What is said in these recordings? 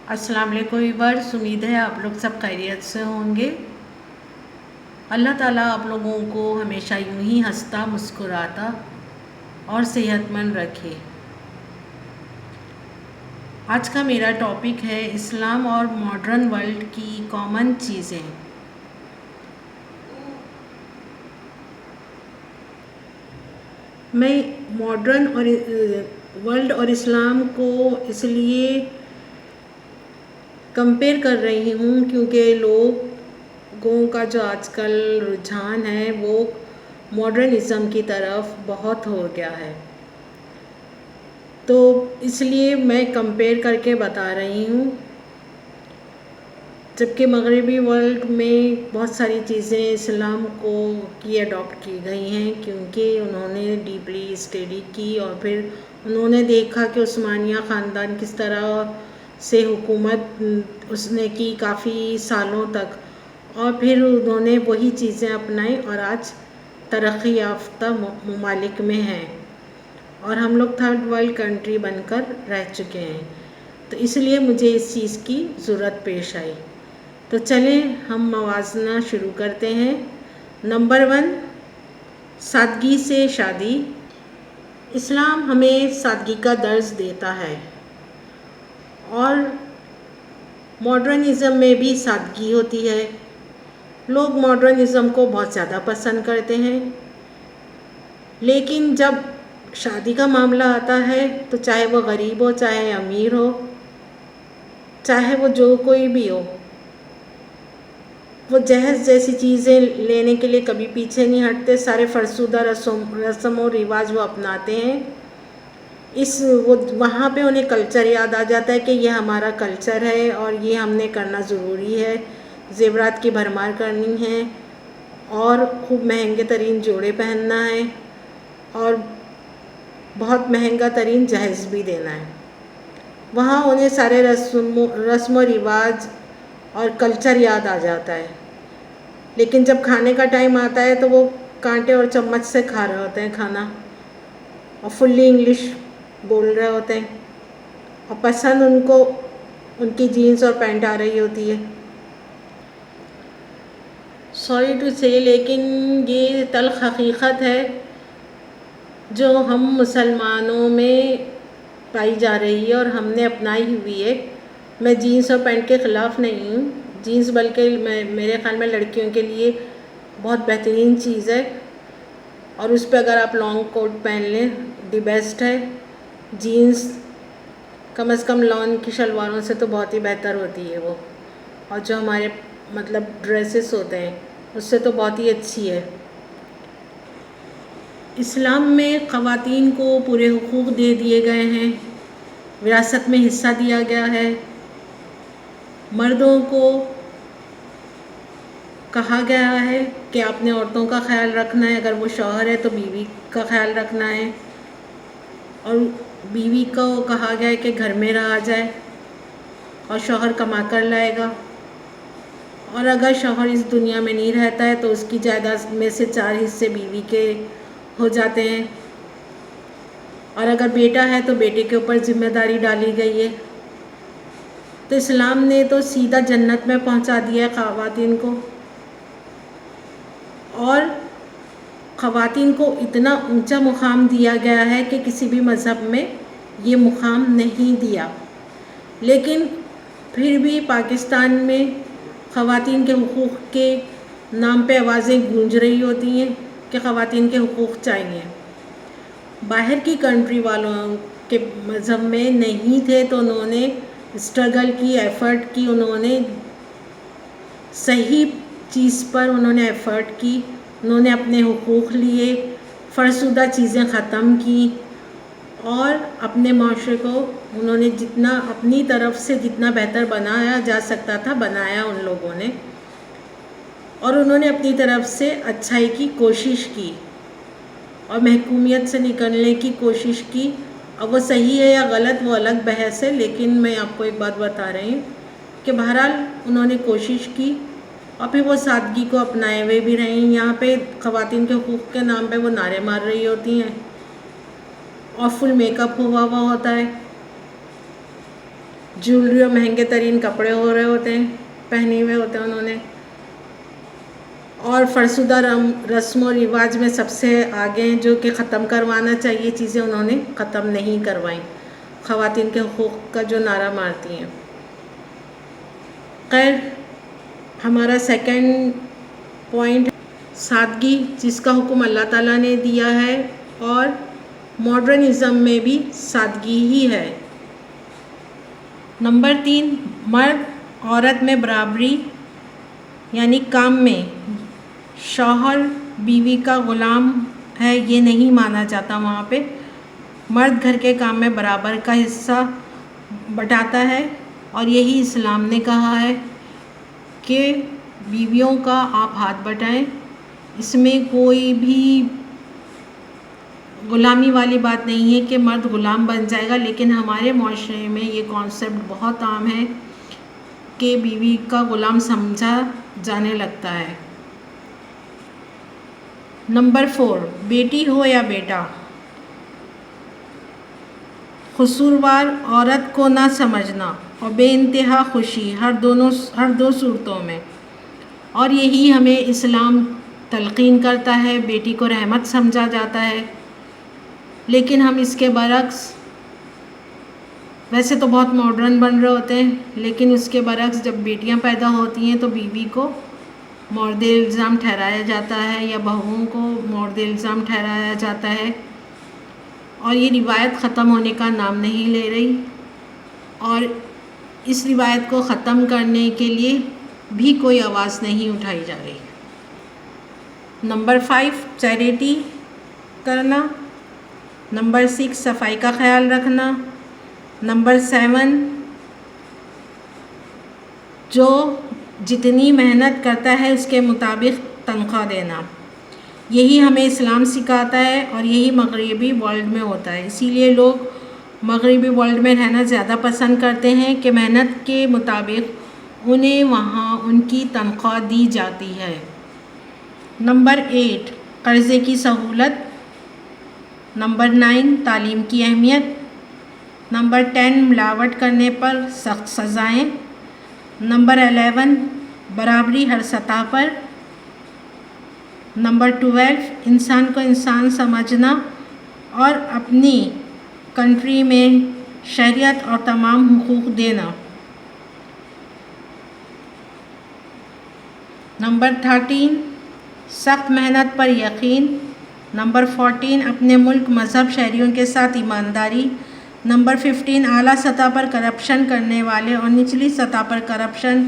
अस्सलाम वालेकुम व्यूअर्स, उम्मीद है आप लोग सब खैरियत से होंगे। अल्लाह ताला आप लोगों को हमेशा यूं ही हंसता मुस्कुराता और सेहतमंद रखे। आज का मेरा टॉपिक है इस्लाम और मॉडर्न वर्ल्ड की कॉमन चीज़ें। मैं मॉडर्न और वर्ल्ड और इस्लाम को इसलिए कंपेयर कर रही हूँ क्योंकि लोगों का जो आजकल रुझान है वो मॉडर्निज़म की तरफ बहुत हो गया है, तो इसलिए मैं कंपेयर करके बता रही हूँ। जबकि मगरबी वर्ल्ड में बहुत सारी चीज़ें इस्लाम को की अडॉप्ट की गई हैं क्योंकि उन्होंने डीपली स्टडी की और फिर उन्होंने देखा कि उस्मानिया ख़ानदान किस तरह से हुकूमत उसने की काफ़ी सालों तक, और फिर उन्होंने वही चीज़ें अपनाई और आज तरक्की याफ्ता ममालिक में हैं और हम लोग थर्ड वर्ल्ड कंट्री बनकर रह चुके हैं। तो इसलिए मुझे इस चीज़ की ज़रूरत पेश आई। तो चलें हम मवाजना शुरू करते हैं। नंबर 1, सादगी से शादी। इस्लाम हमें सादगी का दर्ज देता है और मॉडर्निज़म में भी सादगी होती है। लोग मॉडर्निज़म को बहुत ज़्यादा पसंद करते हैं, लेकिन जब शादी का मामला आता है तो चाहे वो गरीब हो, चाहे अमीर हो, चाहे वो जो कोई भी हो, वो जहेज़ जैसी चीज़ें लेने के लिए कभी पीछे नहीं हटते। सारे फरसुदा रस्म और रिवाज वो अपनाते हैं। वो वहाँ पे उन्हें कल्चर याद आ जाता है कि ये हमारा कल्चर है और ये हमने करना ज़रूरी है। ज़ेवरात की भरमार करनी है और खूब महंगे तरीन जोड़े पहनना है और बहुत महंगा तरीन जहेज़ भी देना है। वहाँ उन्हें सारे रस्म रिवाज और कल्चर याद आ जाता है, लेकिन जब खाने का टाइम आता है तो वो कांटे और चम्मच से खा रहे होते हैं खाना और फुल्ली इंग्लिश बोल रहे होते हैं और पसंद उनको उनकी जीन्स और पैंट आ रही होती है। सॉरी टू से, लेकिन ये तल्ख़ हकीकत है जो हम मुसलमानों में पाई जा रही है और हमने अपनाई हुई है। मैं जीन्स और पैंट के ख़िलाफ़ नहीं हूँ। जीन्स बल्कि मेरे ख़्याल में लड़कियों के लिए बहुत बेहतरीन चीज़ है और उस पर अगर आप लॉन्ग कोट पहन लें दी बेस्ट है। जीन्स कम से कम लॉन की शलवारों से तो बहुत ही बेहतर होती है वो, और जो हमारे मतलब ड्रेसेस होते हैं उससे तो बहुत ही अच्छी है। इस्लाम में ख़वातीन को पूरे हुकूक़ दे दिए गए हैं, विरासत में हिस्सा दिया गया है। मर्दों को कहा गया है कि आपने औरतों का ख्याल रखना है, अगर वो शौहर है तो बीवी का ख्याल रखना है, और बीवी को कहा गया है कि घर में रहा जाए और शौहर कमा कर लाएगा, और अगर शौहर इस दुनिया में नहीं रहता है तो उसकी जायदाद में से 4 हिस्से बीवी के हो जाते हैं, और अगर बेटा है तो बेटे के ऊपर जिम्मेदारी डाली गई है। तो इस्लाम ने तो सीधा जन्नत में पहुंचा दिया है ख़वातीन को, और ख़वातीन को इतना ऊंचा मुकाम दिया गया है कि किसी भी मज़हब में ये मुकाम नहीं दिया। लेकिन फिर भी पाकिस्तान में ख़वातीन के हुकूक़ के नाम पे आवाज़ें गूंज रही होती हैं कि ख़वातीन के हुकूक़ चाहिए। बाहर की कंट्री वालों के मज़हब में नहीं थे तो उन्होंने स्ट्रगल की, एफ़र्ट की, उन्होंने सही चीज़ पर उन्होंने एफ़र्ट की, उन्होंने अपने हुकूक़ लिए, फ़रसुदा चीज़ें ख़त्म की और अपने माशरे को उन्होंने जितना अपनी तरफ से जितना बेहतर बनाया जा सकता था बनाया उन लोगों ने, और उन्होंने अपनी तरफ से अच्छाई की कोशिश की और महकूमियत से निकलने की कोशिश की। अब वो सही है या गलत वो अलग बहस है, लेकिन मैं आपको एक बात बता रही हूँ कि बहरहाल उन्होंने कोशिश की और फिर वो सादगी को अपनाए हुए भी रही। यहाँ पे ख़वातीन के हुकूक़ के नाम पे वो नारे मार रही होती हैं और फुल मेकअप हुआ होता है جولری اور مہنگے ترین کپڑے ہو رہے ہوتے ہیں، پہنے ہوئے ہوتے ہیں انہوں نے، اور فرسودہ رسم و رواج میں سب سے آگے ہیں، جو کہ ختم کروانا چاہیے چیزیں انہوں نے ختم نہیں کروائیں، خواتین کے حقوق کا جو نعرہ مارتی ہیں۔ خیر، ہمارا سیکنڈ پوائنٹ سادگی، جس کا حکم اللہ تعالیٰ نے دیا ہے، اور ماڈرنزم میں بھی سادگی ہی ہے۔ نمبر 3، مرد عورت میں برابری، یعنی کام میں شوہر بیوی کا غلام ہے یہ نہیں مانا جاتا، وہاں پہ مرد گھر کے کام میں برابر کا حصہ بٹاتا ہے، اور یہی اسلام نے کہا ہے کہ بیویوں کا آپ ہاتھ بٹائیں۔ اس میں کوئی بھی غلامی والی بات نہیں ہے کہ مرد غلام بن جائے گا، لیکن ہمارے معاشرے میں یہ کانسیپٹ بہت عام ہے کہ بیوی کا غلام سمجھا جانے لگتا ہے۔ نمبر 4، بیٹی ہو یا بیٹا، قصوروار عورت کو نہ سمجھنا اور بے انتہا خوشی ہر دو صورتوں میں، اور یہی ہمیں اسلام تلقین کرتا ہے۔ بیٹی کو رحمت سمجھا جاتا ہے، لیکن ہم اس کے برعکس، ویسے تو بہت ماڈرن بن رہے ہوتے ہیں، لیکن اس کے برعکس جب بیٹیاں پیدا ہوتی ہیں تو بیوی کو مورد الزام ٹھہرایا جاتا ہے، یا بہوؤں کو مورد الزام ٹھہرایا جاتا ہے، اور یہ روایت ختم ہونے کا نام نہیں لے رہی، اور اس روایت کو ختم کرنے کے لیے بھی کوئی آواز نہیں اٹھائی جا رہی۔ نمبر 5، چیریٹی کرنا۔ نمبر 6، صفائی کا خیال رکھنا۔ نمبر 7، جو جتنی محنت کرتا ہے اس کے مطابق تنخواہ دینا۔ یہی ہمیں اسلام سکھاتا ہے، اور یہی مغربی ورلڈ میں ہوتا ہے۔ اسی لیے لوگ مغربی ورلڈ میں رہنا زیادہ پسند کرتے ہیں کہ محنت کے مطابق انہیں وہاں ان کی تنخواہ دی جاتی ہے۔ نمبر 8، قرضے کی سہولت۔ نمبر 9، تعلیم کی اہمیت۔ نمبر 10، ملاوٹ کرنے پر سخت سزائیں۔ نمبر 11، برابری ہر سطح پر۔ نمبر 12، انسان کو انسان سمجھنا اور اپنی کنٹری میں شہریت اور تمام حقوق دینا۔ نمبر 13، سخت محنت پر یقین۔ نمبر 14، اپنے ملک، مذہب، شہریوں کے ساتھ ایمانداری۔ نمبر 15، اعلیٰ سطح پر کرپشن کرنے والے اور نچلی سطح پر کرپشن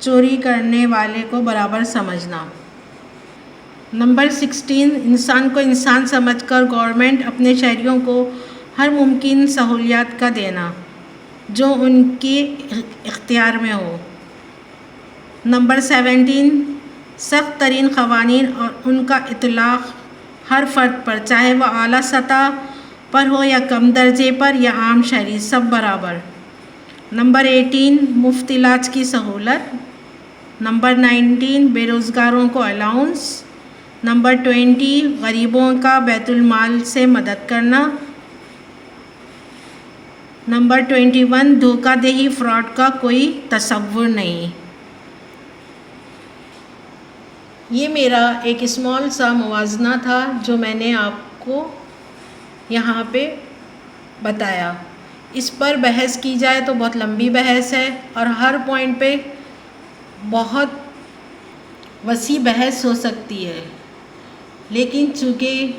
چوری کرنے والے کو برابر سمجھنا۔ نمبر 16، انسان کو انسان سمجھ کر گورنمنٹ اپنے شہریوں کو ہر ممکن سہولیات کا دینا جو ان کے اختیار میں ہو۔ نمبر 17، سخت ترین قوانین اور ان کا اطلاق ہر فرد پر، چاہے وہ اعلیٰ سطح پر ہو یا کم درجے پر یا عام شہری، سب برابر۔ نمبر 18، مفت علاج کی سہولت۔ نمبر 19، بے روزگاروں کو الاؤنس۔ نمبر 20، غریبوں کا بیت المال سے مدد کرنا۔ نمبر 21، دھوکہ دہی، فراڈ کا کوئی تصور نہیں۔ یہ میرا ایک اسمال سا موازنہ تھا جو میں نے آپ کو یہاں پہ بتایا۔ اس پر بحث کی جائے تو بہت لمبی بحث ہے، اور ہر پوائنٹ پہ بہت وسیع بحث ہو سکتی ہے، لیکن چونکہ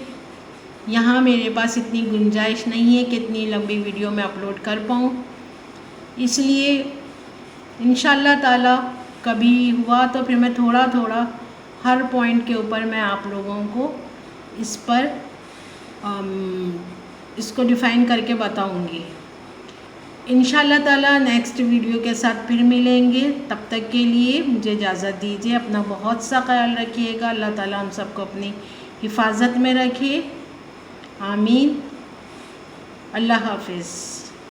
یہاں میرے پاس اتنی گنجائش نہیں ہے کہ اتنی لمبی ویڈیو میں اپلوڈ کر پاؤں، اس لیے انشاءاللہ تعالی کبھی ہوا تو پھر میں تھوڑا تھوڑا ہر پوائنٹ کے اوپر میں آپ لوگوں کو اس پر اس کو ڈیفائن کر کے بتاؤں گی۔ انشاءاللہ تعالی نیکسٹ ویڈیو کے ساتھ پھر ملیں گے، تب تک کے لیے مجھے اجازت دیجیے۔ اپنا بہت سا خیال رکھیے گا، اللہ تعالی ہم سب کو اپنی حفاظت میں رکھے، آمین۔ اللہ حافظ۔